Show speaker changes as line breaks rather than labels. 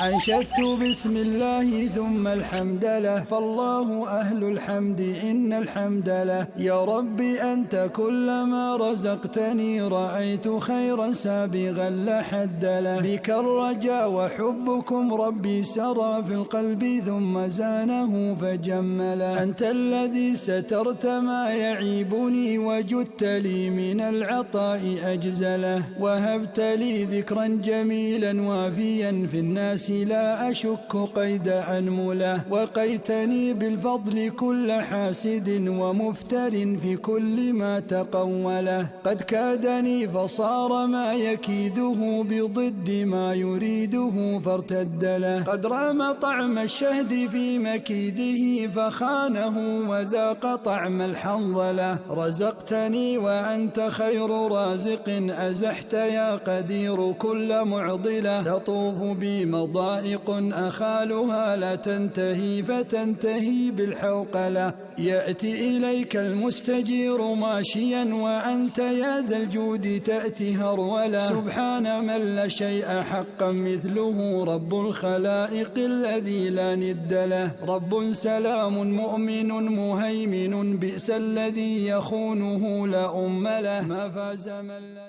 أنشدت بسم الله ثم الحمد له، فالله أهل الحمد إن الحمد له. يا ربي أنت كلما رزقتني رأيت خيرا سابغا لا حد له. بك الرجاء وحبكم ربي سرى في القلب ثم زانه فجمله. أنت الذي سترت ما يعيبني وجدت لي من العطاء أجزله، وهبت لي ذكرا جميلا وافيا في الناس لا أشك قيد أنمله. وقيتني بالفضل كل حاسد ومفتر في كل ما تقوله. قد كادني فصار ما يكيده بضد ما يريده فارتد له. قد رام طعم الشهد في مكيده فخانه وذاق طعم الحنظله. رزقتني وأنت خير رازق أزحت يا قدير كل معضله. تطوف بي مضائق أخالها لا تنتهي فتنتهي بالحوقلة. يأتي إليك المستجير ماشيا وأنت يا ذا الجود تأتي هرولا. سبحان من لا شيء حقا مثله، رب الخلائق الذي لا ند له. رب سلام مؤمن مهيمن، بئس الذي يخونه لا أم له. ما فاز من لا